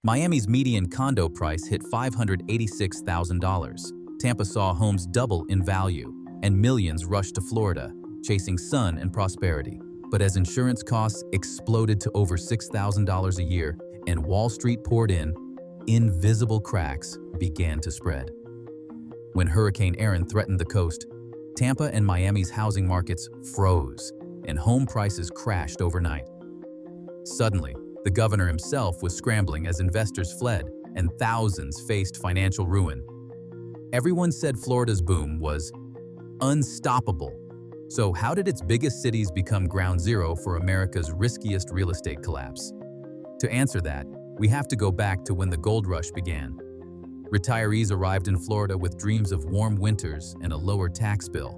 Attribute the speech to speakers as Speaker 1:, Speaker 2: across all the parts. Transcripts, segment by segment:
Speaker 1: Miami's median condo price hit $586,000. Tampa saw homes double in value, and millions rushed to Florida, chasing sun and prosperity. But as insurance costs exploded to over $6,000 a year and Wall Street poured in, invisible cracks began to spread. When Hurricane Erin threatened the coast, Tampa and Miami's housing markets froze, and home prices crashed overnight. Suddenly, the governor himself was scrambling as investors fled and thousands faced financial ruin. Everyone said Florida's boom was unstoppable. So how did its biggest cities become ground zero for America's riskiest real estate collapse? To answer that, we have to go back to when the gold rush began. Retirees arrived in Florida with dreams of warm winters and a lower tax bill.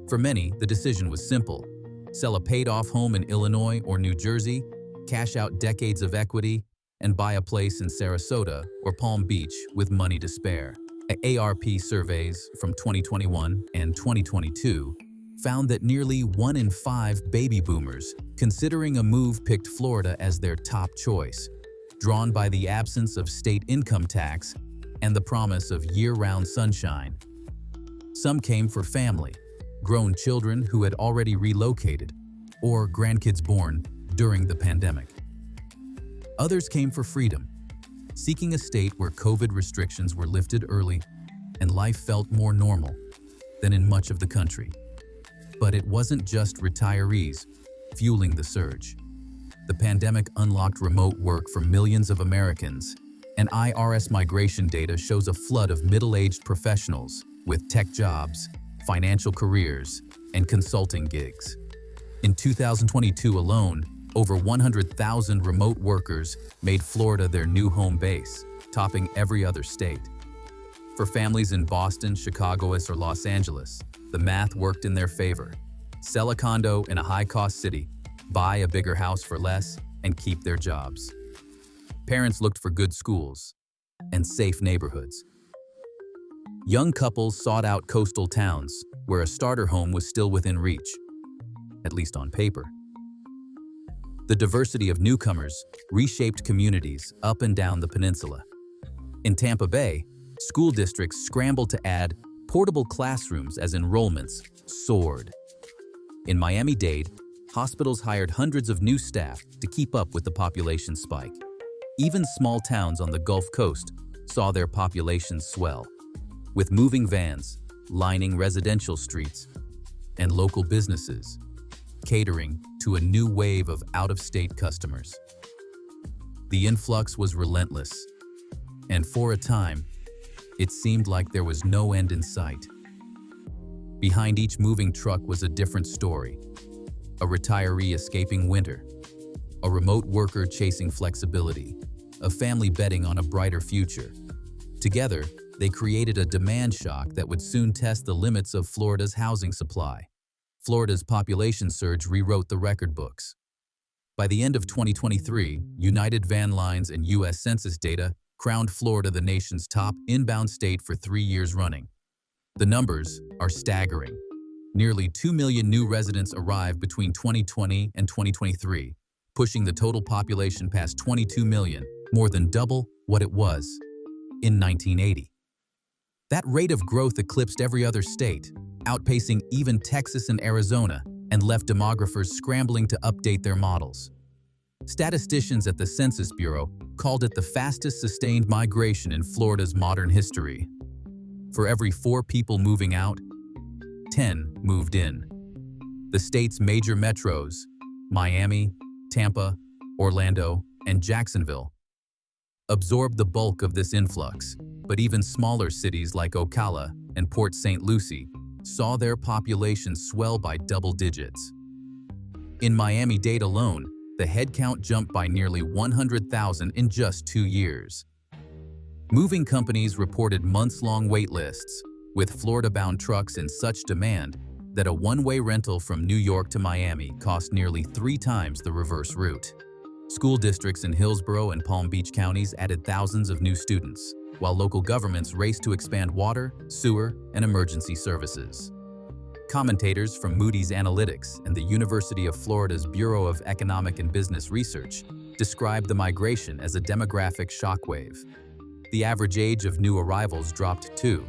Speaker 1: For many, the decision was simple: sell a paid-off home in Illinois or New Jersey, cash out decades of equity, and buy a place in Sarasota or Palm Beach with money to spare. ARP surveys from 2021 and 2022 found that nearly 1 in 5 baby boomers considering a move picked Florida as their top choice, drawn by the absence of state income tax and the promise of year-round sunshine. Some came for family, grown children who had already relocated, or grandkids born during the pandemic. Others came for freedom, seeking a state where COVID restrictions were lifted early and life felt more normal than in much of the country. But it wasn't just retirees fueling the surge. The pandemic unlocked remote work for millions of Americans, and IRS migration data shows a flood of middle-aged professionals with tech jobs, financial careers, and consulting gigs. In 2022 alone, over 100,000 remote workers made Florida their new home base, topping every other state. For families in Boston, Chicago, or Los Angeles, the math worked in their favor. Sell a condo in a high-cost city, buy a bigger house for less, and keep their jobs. Parents looked for good schools and safe neighborhoods. Young couples sought out coastal towns where a starter home was still within reach, at least on paper. The diversity of newcomers reshaped communities up and down the peninsula. In Tampa Bay, school districts scrambled to add portable classrooms as enrollments soared. In Miami-Dade, hospitals hired hundreds of new staff to keep up with the population spike. Even small towns on the Gulf Coast saw their populations swell, with moving vans lining residential streets and local businesses catering to a new wave of out-of-state customers. The influx was relentless, and for a time, it seemed like there was no end in sight. Behind each moving truck was a different story: a retiree escaping winter, a remote worker chasing flexibility, a family betting on a brighter future. Together, they created a demand shock that would soon test the limits of Florida's housing supply. Florida's population surge rewrote the record books. By the end of 2023, United Van Lines and U.S. Census data crowned Florida the nation's top inbound state for 3 years running. The numbers are staggering. Nearly 2 million new residents arrived between 2020 and 2023, pushing the total population past 22 million, more than double what it was in 1980. That rate of growth eclipsed every other state, outpacing even Texas and Arizona, and left demographers scrambling to update their models. Statisticians at the Census Bureau called it the fastest sustained migration in Florida's modern history. For every 4 people moving out, 10 moved in. The state's major metros, Miami, Tampa, Orlando, and Jacksonville, absorbed the bulk of this influx, but even smaller cities like Ocala and Port St. Lucie saw their populations swell by double digits. In Miami-Dade alone, the headcount jumped by nearly 100,000 in just 2 years. Moving companies reported months-long wait lists, with Florida-bound trucks in such demand that a one-way rental from New York to Miami cost nearly 3 times the reverse route. School districts in Hillsborough and Palm Beach counties added thousands of new students, while local governments raced to expand water, sewer, and emergency services. Commentators from Moody's Analytics and the University of Florida's Bureau of Economic and Business Research described the migration as a demographic shockwave. The average age of new arrivals dropped too,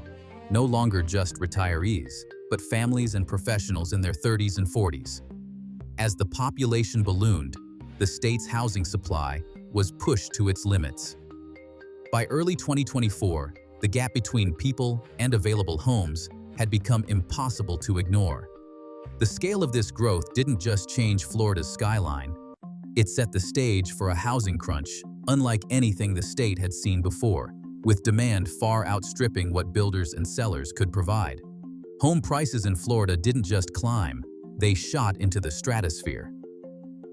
Speaker 1: no longer just retirees, but families and professionals in their 30s and 40s. As the population ballooned, the state's housing supply was pushed to its limits. By early 2024, the gap between people and available homes had become impossible to ignore. The scale of this growth didn't just change Florida's skyline, it set the stage for a housing crunch unlike anything the state had seen before, with demand far outstripping what builders and sellers could provide. Home prices in Florida didn't just climb, they shot into the stratosphere.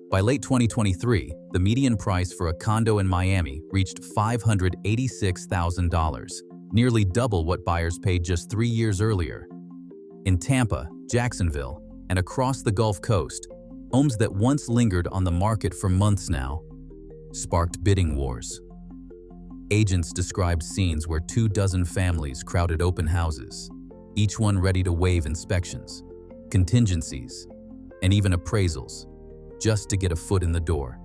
Speaker 1: By late 2023, the median price for a condo in Miami reached $586,000, nearly double what buyers paid just 3 years earlier. In Tampa, Jacksonville, and across the Gulf Coast, homes that once lingered on the market for months now sparked bidding wars. Agents described scenes where 24 families crowded open houses, each one ready to waive inspections, contingencies, and even appraisals, just to get a foot in the door.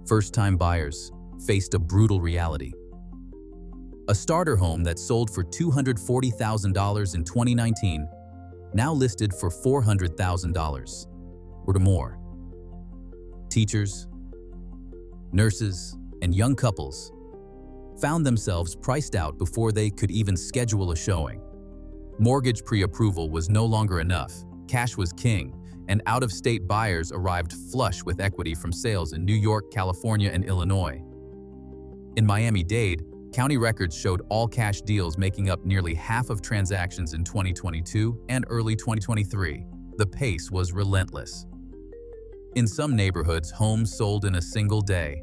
Speaker 1: First-time buyers faced a brutal reality. A starter home that sold for $240,000 in 2019 now listed for $400,000 or more. Teachers, nurses, and young couples found themselves priced out before they could even schedule a showing. Mortgage pre-approval was no longer enough, cash was king, and out-of-state buyers arrived flush with equity from sales in New York, California, and Illinois. In Miami-Dade, county records showed all-cash deals making up nearly half of transactions in 2022 and early 2023. The pace was relentless. In some neighborhoods, homes sold in a single day.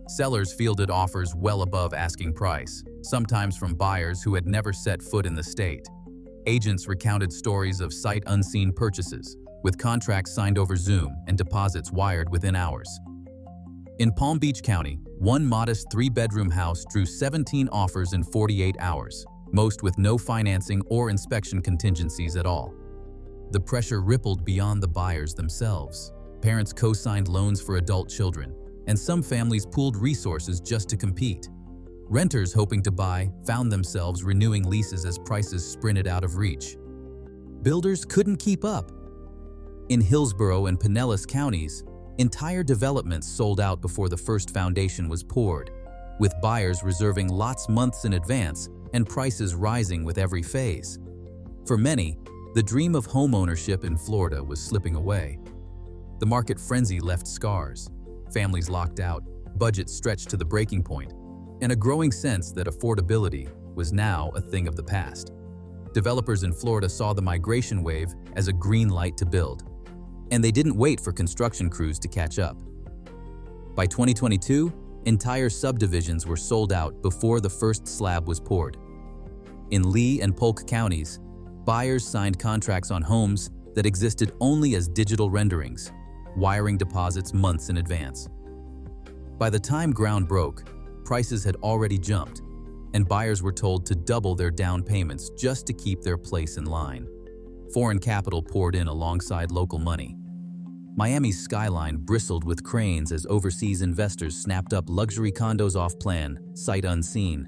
Speaker 1: Sellers fielded offers well above asking price, sometimes from buyers who had never set foot in the state. Agents recounted stories of sight-unseen purchases, with contracts signed over Zoom and deposits wired within hours. In Palm Beach County, one modest 3-bedroom house drew 17 offers in 48 hours, most with no financing or inspection contingencies at all. The pressure rippled beyond the buyers themselves. Parents co-signed loans for adult children, and some families pooled resources just to compete. Renters hoping to buy found themselves renewing leases as prices sprinted out of reach. Builders couldn't keep up. In Hillsborough and Pinellas counties, entire developments sold out before the first foundation was poured, with buyers reserving lots months in advance and prices rising with every phase. For many, the dream of homeownership in Florida was slipping away. The market frenzy left scars, families locked out, budgets stretched to the breaking point, and a growing sense that affordability was now a thing of the past. Developers in Florida saw the migration wave as a green light to build, and they didn't wait for construction crews to catch up. By 2022, entire subdivisions were sold out before the first slab was poured. In Lee and Polk counties, buyers signed contracts on homes that existed only as digital renderings, wiring deposits months in advance. By the time ground broke, prices had already jumped, and buyers were told to double their down payments just to keep their place in line. Foreign capital poured in alongside local money. Miami's skyline bristled with cranes as overseas investors snapped up luxury condos off-plan, sight unseen.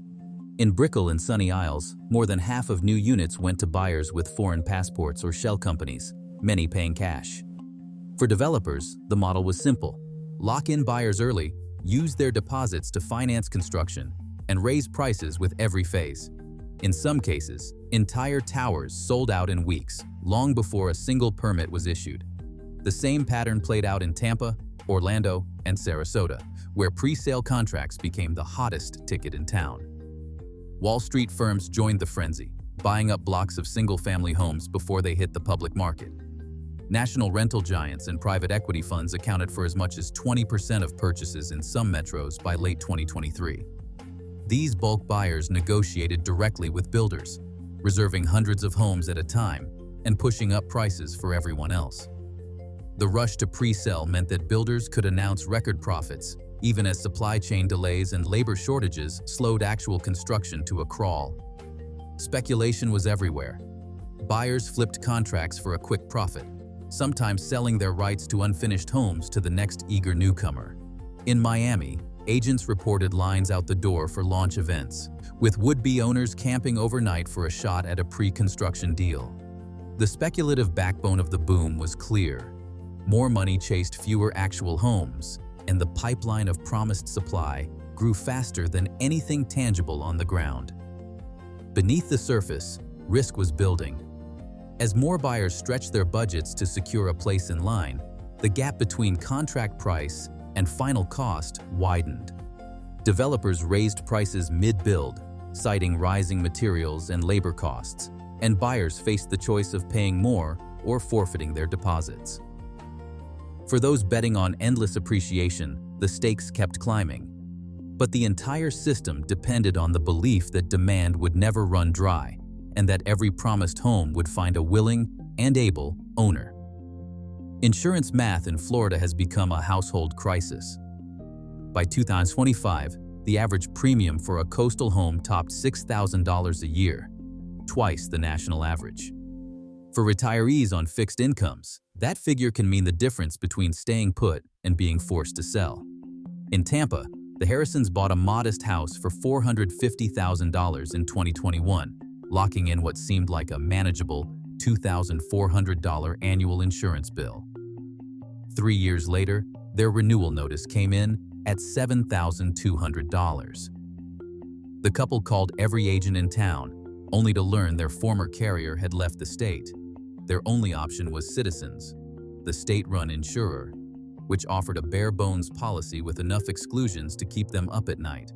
Speaker 1: In Brickell and Sunny Isles, more than half of new units went to buyers with foreign passports or shell companies, many paying cash. For developers, the model was simple. Lock in buyers early, use their deposits to finance construction, and raise prices with every phase. In some cases, entire towers sold out in weeks, long before a single permit was issued. The same pattern played out in Tampa, Orlando, and Sarasota, where pre-sale contracts became the hottest ticket in town. Wall Street firms joined the frenzy, buying up blocks of single-family homes before they hit the public market. National rental giants and private equity funds accounted for as much as 20% of purchases in some metros by late 2023. These bulk buyers negotiated directly with builders, reserving hundreds of homes at a time and pushing up prices for everyone else. The rush to pre-sell meant that builders could announce record profits, even as supply chain delays and labor shortages slowed actual construction to a crawl. Speculation was everywhere. Buyers flipped contracts for a quick profit, sometimes selling their rights to unfinished homes to the next eager newcomer. In Miami, agents reported lines out the door for launch events, with would-be owners camping overnight for a shot at a pre-construction deal. The speculative backbone of the boom was clear. More money chased fewer actual homes, and the pipeline of promised supply grew faster than anything tangible on the ground. Beneath the surface, risk was building. As more buyers stretched their budgets to secure a place in line, the gap between contract price and final cost widened. Developers raised prices mid-build, citing rising materials and labor costs, and buyers faced the choice of paying more or forfeiting their deposits. For those betting on endless appreciation, the stakes kept climbing. But the entire system depended on the belief that demand would never run dry, and that every promised home would find a willing and able owner. Insurance math in Florida has become a household crisis. By 2025, the average premium for a coastal home topped $6,000 a year, twice the national average. For retirees on fixed incomes, that figure can mean the difference between staying put and being forced to sell. In Tampa, the Harrisons bought a modest house for $450,000 in 2021, locking in what seemed like a manageable $2,400 annual insurance bill. 3 years later, their renewal notice came in at $7,200. The couple called every agent in town, only to learn their former carrier had left the state. Their only option was Citizens, the state-run insurer, which offered a bare-bones policy with enough exclusions to keep them up at night.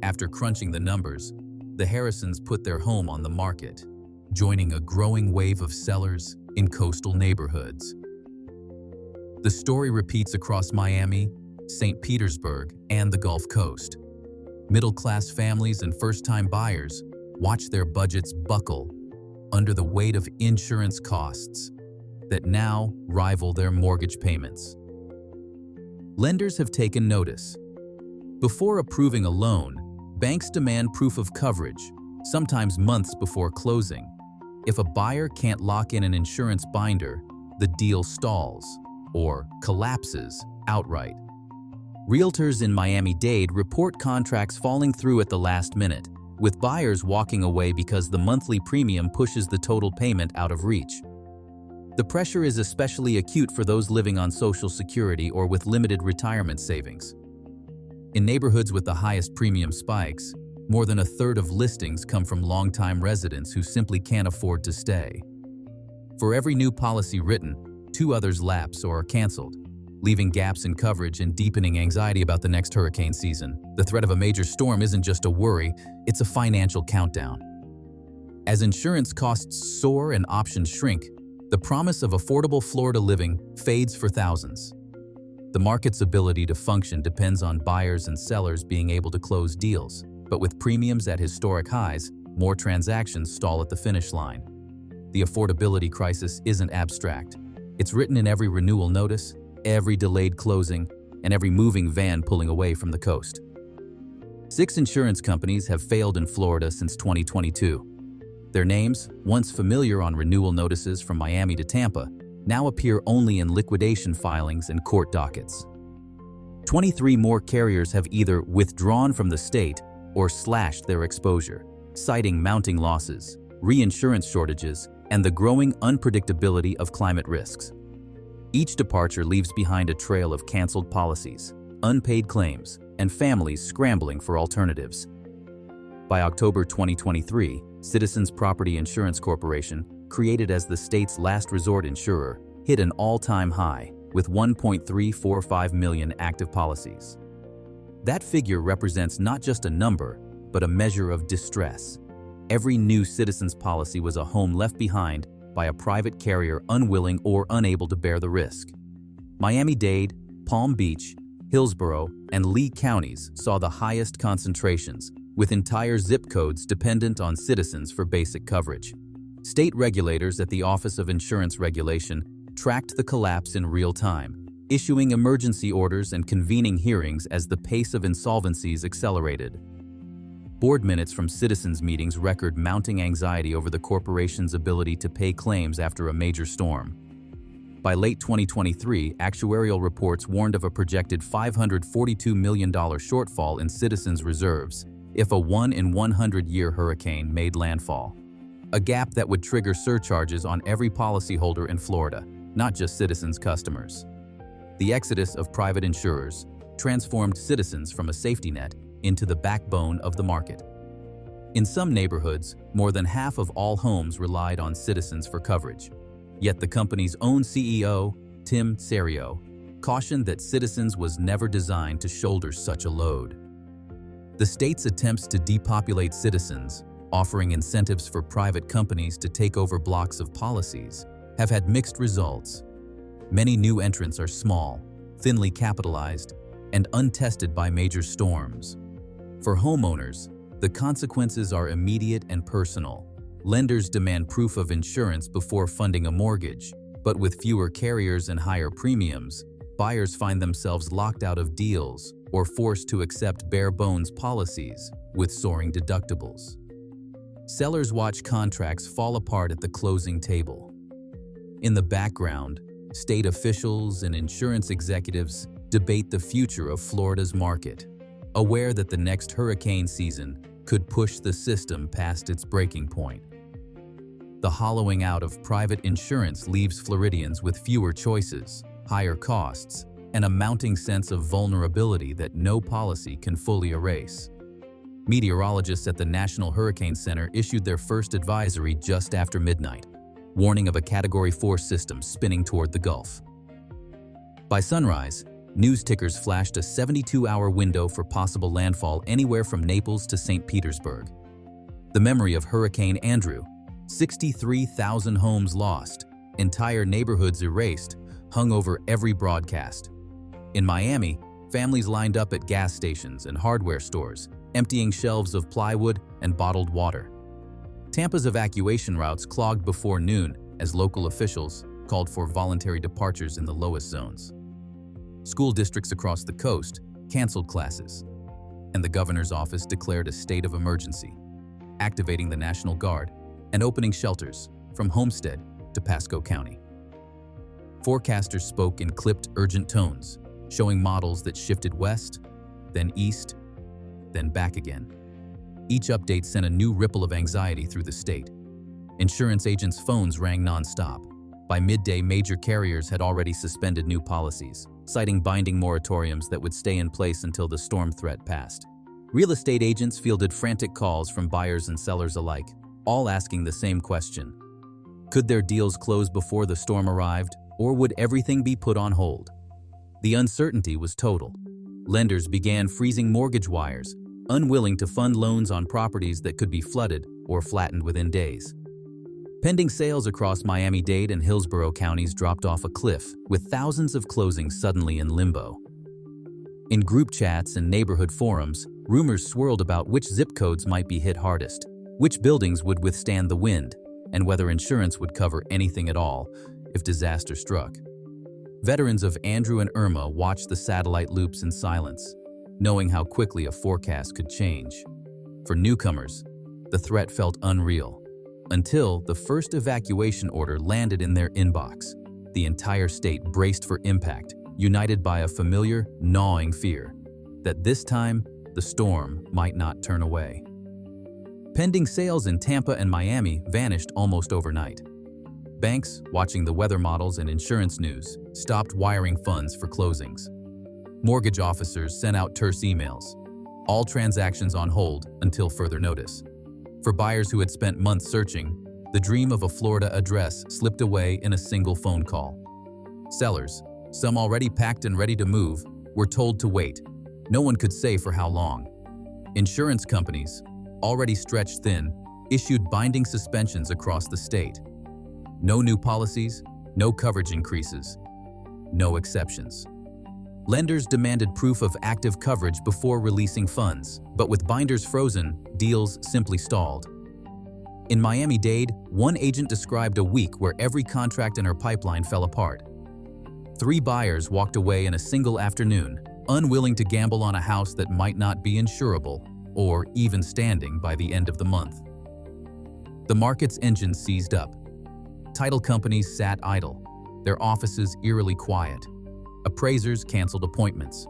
Speaker 1: After crunching the numbers, the Harrisons put their home on the market, joining a growing wave of sellers in coastal neighborhoods. The story repeats across Miami, St. Petersburg, and the Gulf Coast. Middle-class families and first-time buyers watch their budgets buckle under the weight of insurance costs that now rival their mortgage payments. Lenders have taken notice. Before approving a loan, banks demand proof of coverage, sometimes months before closing. If a buyer can't lock in an insurance binder, the deal stalls or collapses outright. Realtors in Miami-Dade report contracts falling through at the last minute, with buyers walking away because the monthly premium pushes the total payment out of reach. The pressure is especially acute for those living on Social Security or with limited retirement savings. In neighborhoods with the highest premium spikes, more than a third of listings come from longtime residents who simply can't afford to stay. For every new policy written, 2 others lapse or are canceled, leaving gaps in coverage and deepening anxiety about the next hurricane season. The threat of a major storm isn't just a worry, it's a financial countdown. As insurance costs soar and options shrink, the promise of affordable Florida living fades for thousands. The market's ability to function depends on buyers and sellers being able to close deals, but with premiums at historic highs, more transactions stall at the finish line. The affordability crisis isn't abstract. It's written in every renewal notice, every delayed closing, and every moving van pulling away from the coast. 6 insurance companies have failed in Florida since 2022. Their names, once familiar on renewal notices from Miami to Tampa, now appear only in liquidation filings and court dockets. 23 more carriers have either withdrawn from the state or slashed their exposure, citing mounting losses, reinsurance shortages, and the growing unpredictability of climate risks. Each departure leaves behind a trail of canceled policies, unpaid claims, and families scrambling for alternatives. By October 2023, Citizens Property Insurance Corporation, created as the state's last resort insurer, hit an all-time high with 1.345 million active policies. That figure represents not just a number, but a measure of distress. Every new Citizens policy was a home left behind by a private carrier unwilling or unable to bear the risk. Miami-Dade, Palm Beach, Hillsborough, and Lee counties saw the highest concentrations, with entire zip codes dependent on Citizens for basic coverage. State regulators at the Office of Insurance Regulation tracked the collapse in real time, issuing emergency orders and convening hearings as the pace of insolvencies accelerated. Board minutes from Citizens meetings record mounting anxiety over the corporation's ability to pay claims after a major storm. By late 2023, actuarial reports warned of a projected $542 million shortfall in Citizens' reserves if a 1-in-100-year hurricane made landfall. A gap that would trigger surcharges on every policyholder in Florida, not just Citizens' customers. The exodus of private insurers transformed Citizens from a safety net into the backbone of the market. In some neighborhoods, more than half of all homes relied on Citizens for coverage. Yet the company's own CEO, Tim Serio, cautioned that Citizens was never designed to shoulder such a load. The state's attempts to depopulate Citizens, offering incentives for private companies to take over blocks of policies, have had mixed results. Many new entrants are small, thinly capitalized, and untested by major storms. For homeowners, the consequences are immediate and personal. Lenders demand proof of insurance before funding a mortgage, but with fewer carriers and higher premiums, buyers find themselves locked out of deals or forced to accept bare-bones policies with soaring deductibles. Sellers watch contracts fall apart at the closing table. In the background, state officials and insurance executives debate the future of Florida's market, aware that the next hurricane season could push the system past its breaking point. The hollowing out of private insurance leaves Floridians with fewer choices, higher costs, and a mounting sense of vulnerability that no policy can fully erase. Meteorologists at the National Hurricane Center issued their first advisory just after midnight, warning of a Category 4 system spinning toward the Gulf. By sunrise, news tickers flashed a 72-hour window for possible landfall anywhere from Naples to St. Petersburg. The memory of Hurricane Andrew, 63,000 homes lost, entire neighborhoods erased, hung over every broadcast. In Miami, families lined up at gas stations and hardware stores, emptying shelves of plywood and bottled water. Tampa's evacuation routes clogged before noon as local officials called for voluntary departures in the lowest zones. School districts across the coast canceled classes, and the governor's office declared a state of emergency, activating the National Guard and opening shelters from Homestead to Pasco County. Forecasters spoke in clipped, urgent tones, showing models that shifted west, then east, then back again. Each update sent a new ripple of anxiety through the state. Insurance agents' phones rang nonstop. By midday, major carriers had already suspended new policies, citing binding moratoriums that would stay in place until the storm threat passed. Real estate agents fielded frantic calls from buyers and sellers alike, all asking the same question. Could their deals close before the storm arrived, or would everything be put on hold? The uncertainty was total. Lenders began freezing mortgage wires, unwilling to fund loans on properties that could be flooded or flattened within days. Pending sales across Miami-Dade and Hillsborough counties dropped off a cliff, with thousands of closings suddenly in limbo. In group chats and neighborhood forums, rumors swirled about which zip codes might be hit hardest, which buildings would withstand the wind, and whether insurance would cover anything at all if disaster struck. Veterans of Andrew and Irma watched the satellite loops in silence, knowing how quickly a forecast could change. For newcomers, the threat felt unreal, until the first evacuation order landed in their inbox. The entire state braced for impact, united by a familiar, gnawing fear that this time the storm might not turn away. Pending sales in Tampa and Miami vanished almost overnight. Banks, watching the weather models and insurance news, stopped wiring funds for closings. Mortgage officers sent out terse emails, all transactions on hold until further notice. For buyers who had spent months searching, the dream of a Florida address slipped away in a single phone call. Sellers, some already packed and ready to move, were told to wait. No one could say for how long. Insurance companies, already stretched thin, issued binding suspensions across the state. No new policies, no coverage increases, no exceptions. Lenders demanded proof of active coverage before releasing funds, but with binders frozen, deals simply stalled. In Miami-Dade, one agent described a week where every contract in her pipeline fell apart. 3 buyers walked away in a single afternoon, unwilling to gamble on a house that might not be insurable or even standing by the end of the month. The market's engine seized up. Title companies sat idle. their offices eerily quiet. Appraisers canceled appointments.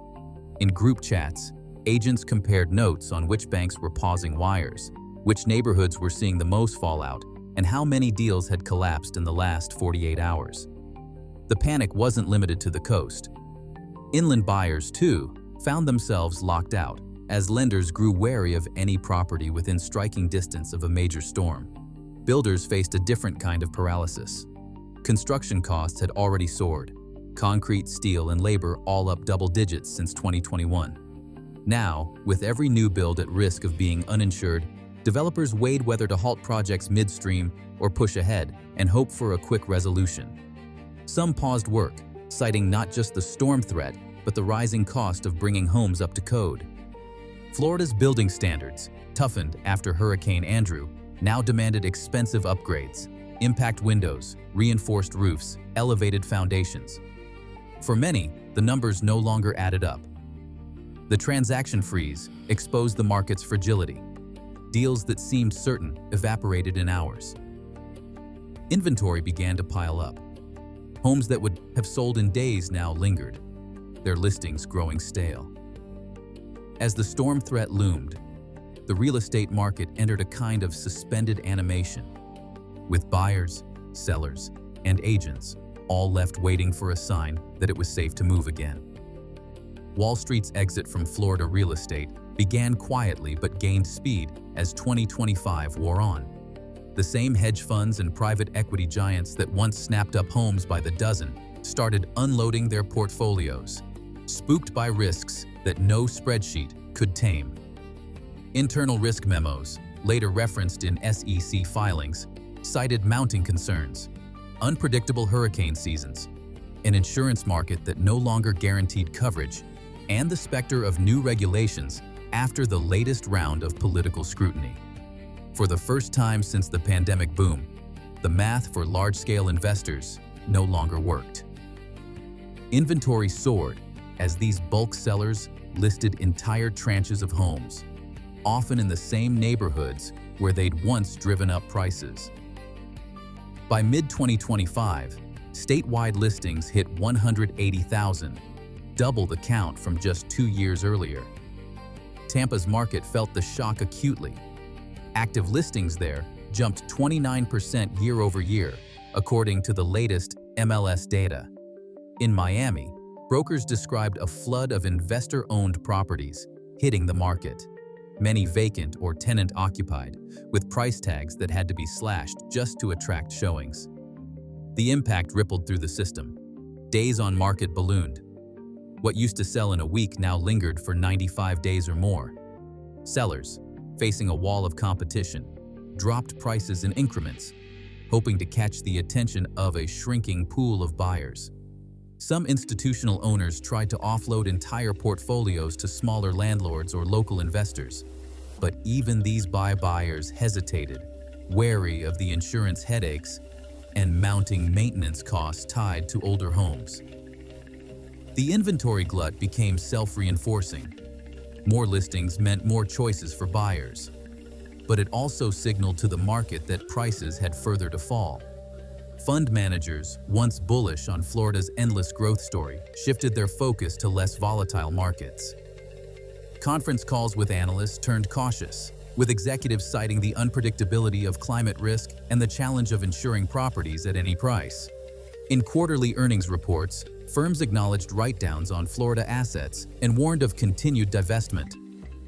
Speaker 1: In group chats, agents compared notes on which banks were pausing wires, which neighborhoods were seeing the most fallout, and how many deals had collapsed in the last 48 hours. The panic wasn't limited to the coast. Inland buyers, too, found themselves locked out as lenders grew wary of any property within striking distance of a major storm. Builders faced a different kind of paralysis. Construction costs had already soared. Concrete, steel, and labor all up double digits since 2021. Now, with every new build at risk of being uninsured, developers weighed whether to halt projects midstream or push ahead and hope for a quick resolution. Some paused work, citing not just the storm threat, but the rising cost of bringing homes up to code. Florida's building standards, toughened after Hurricane Andrew, now demanded expensive upgrades: impact windows, reinforced roofs, elevated foundations. For many, the numbers no longer added up. The transaction freeze exposed the market's fragility. Deals that seemed certain evaporated in hours. Inventory began to pile up. Homes that would have sold in days now lingered, their listings growing stale. As the storm threat loomed, the real estate market entered a kind of suspended animation, with buyers, sellers, and agents all left waiting for a sign that it was safe to move again. Wall Street's exit from Florida real estate began quietly but gained speed as 2025 wore on. The same hedge funds and private equity giants that once snapped up homes by the dozen started unloading their portfolios, spooked by risks that no spreadsheet could tame. Internal risk memos, later referenced in SEC filings, cited mounting concerns, unpredictable hurricane seasons, an insurance market that no longer guaranteed coverage, and the specter of new regulations after the latest round of political scrutiny. For the first time since the pandemic boom, the math for large-scale investors no longer worked. Inventory soared as these bulk sellers listed entire tranches of homes, often in the same neighborhoods where they'd once driven up prices. By mid-2025, statewide listings hit 180,000, double the count from just 2 years earlier. Tampa's market felt the shock acutely. Active listings there jumped 29% year over year, according to the latest MLS data. In Miami, brokers described a flood of investor-owned properties hitting the market, many vacant or tenant-occupied, with price tags that had to be slashed just to attract showings. The impact rippled through the system. Days on market ballooned. What used to sell in a week now lingered for 95 days or more. Sellers, facing a wall of competition, dropped prices in increments, hoping to catch the attention of a shrinking pool of buyers. Some institutional owners tried to offload entire portfolios to smaller landlords or local investors, but even these buyers hesitated, wary of the insurance headaches and mounting maintenance costs tied to older homes. The inventory glut became self-reinforcing. More listings meant more choices for buyers, but it also signaled to the market that prices had further to fall. Fund managers, once bullish on Florida's endless growth story, shifted their focus to less volatile markets. Conference calls with analysts turned cautious, with executives citing the unpredictability of climate risk and the challenge of insuring properties at any price. In quarterly earnings reports, firms acknowledged write-downs on Florida assets and warned of continued divestment.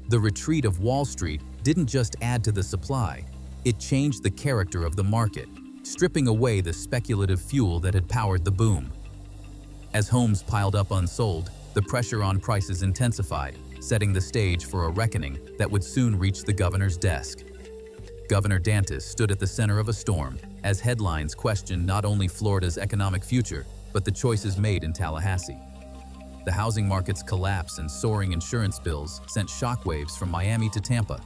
Speaker 1: The retreat of Wall Street didn't just add to the supply, it changed the character of the market, stripping away the speculative fuel that had powered the boom. As homes piled up unsold, the pressure on prices intensified, setting the stage for a reckoning that would soon reach the governor's desk. Governor DeSantis stood at the center of a storm as headlines questioned not only Florida's economic future, but the choices made in Tallahassee. The housing market's collapse and soaring insurance bills sent shockwaves from Miami to Tampa.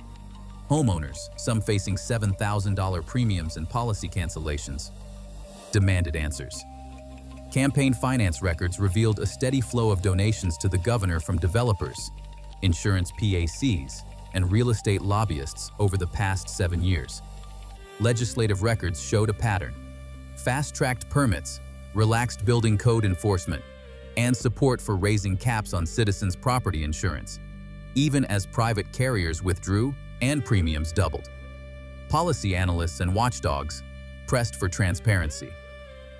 Speaker 1: Homeowners, some facing $7,000 premiums and policy cancellations, demanded answers. Campaign finance records revealed a steady flow of donations to the governor from developers, insurance PACs, and real estate lobbyists over the past 7 years. Legislative records showed a pattern. Fast-tracked permits, relaxed building code enforcement, and support for raising caps on citizens' property insurance, even as private carriers withdrew and premiums doubled. Policy analysts and watchdogs pressed for transparency.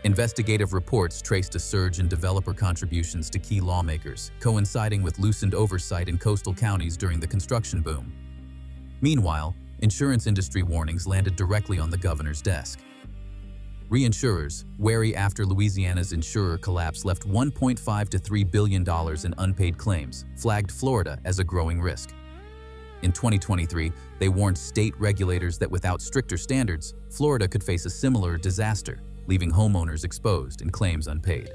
Speaker 1: Investigative reports traced a surge in developer contributions to key lawmakers, coinciding with loosened oversight in coastal counties during the construction boom. Meanwhile, insurance industry warnings landed directly on the governor's desk. Reinsurers, wary after Louisiana's insurer collapse left $1.5 to $3 billion in unpaid claims, flagged Florida as a growing risk. In 2023, they warned state regulators that without stricter standards, Florida could face a similar disaster, leaving homeowners exposed and claims unpaid.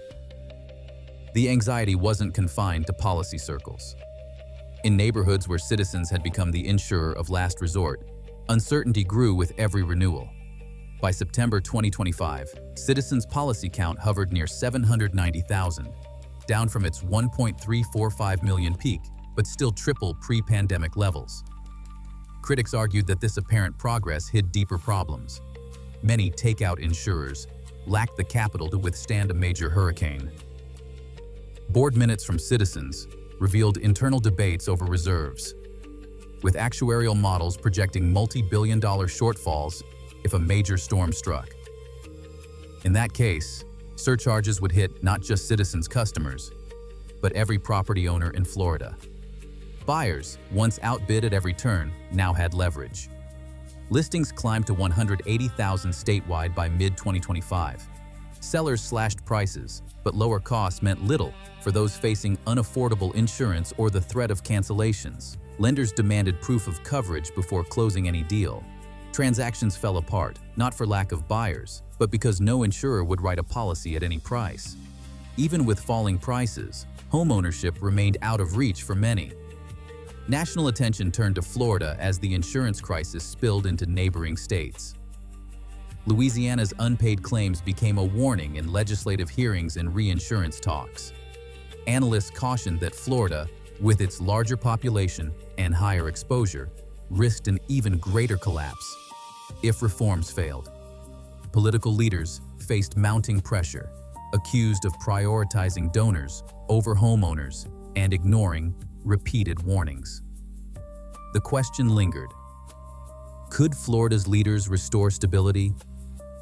Speaker 1: The anxiety wasn't confined to policy circles. In neighborhoods where citizens had become the insurer of last resort, uncertainty grew with every renewal. By September 2025, Citizens' policy count hovered near 790,000, down from its 1.345 million peak, but still triple pre-pandemic levels. Critics argued that this apparent progress hid deeper problems. Many takeout insurers lacked the capital to withstand a major hurricane. Board minutes from Citizens revealed internal debates over reserves, with actuarial models projecting multi-billion-dollar shortfalls if a major storm struck. In that case, surcharges would hit not just Citizens' customers, but every property owner in Florida. Buyers, once outbid at every turn, now had leverage. Listings climbed to 180,000 statewide by mid-2025. Sellers slashed prices, but lower costs meant little for those facing unaffordable insurance or the threat of cancellations. Lenders demanded proof of coverage before closing any deal. Transactions fell apart, not for lack of buyers, but because no insurer would write a policy at any price. Even with falling prices, homeownership remained out of reach for many. National attention turned to Florida as the insurance crisis spilled into neighboring states. Louisiana's unpaid claims became a warning in legislative hearings and reinsurance talks. Analysts cautioned that Florida, with its larger population and higher exposure, risked an even greater collapse if reforms failed. Political leaders faced mounting pressure, accused of prioritizing donors over homeowners and ignoring repeated warnings. The question lingered: could Florida's leaders restore stability,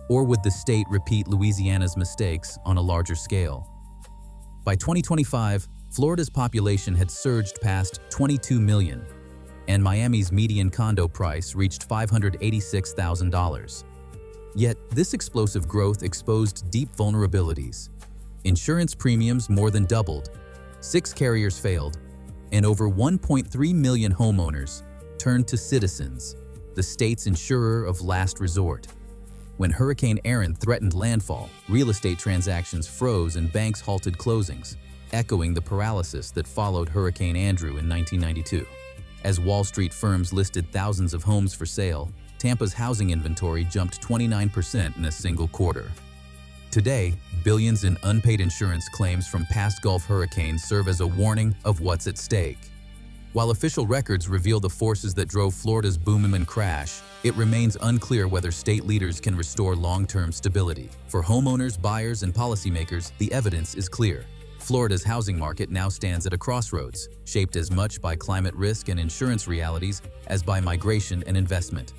Speaker 1: or would the state repeat Louisiana's mistakes on a larger scale? By 2025, Florida's population had surged past 22 million, and Miami's median condo price reached $586,000. Yet, this explosive growth exposed deep vulnerabilities. Insurance premiums more than doubled, 6 carriers failed, and over 1.3 million homeowners turned to Citizens, the state's insurer of last resort. When Hurricane Erin threatened landfall, real estate transactions froze and banks halted closings, echoing the paralysis that followed Hurricane Andrew in 1992. As Wall Street firms listed thousands of homes for sale, Tampa's housing inventory jumped 29% in a single quarter. Today, billions in unpaid insurance claims from past Gulf hurricanes serve as a warning of what's at stake. While official records reveal the forces that drove Florida's boom and crash, it remains unclear whether state leaders can restore long-term stability. For homeowners, buyers, and policymakers, the evidence is clear. Florida's housing market now stands at a crossroads, shaped as much by climate risk and insurance realities as by migration and investment.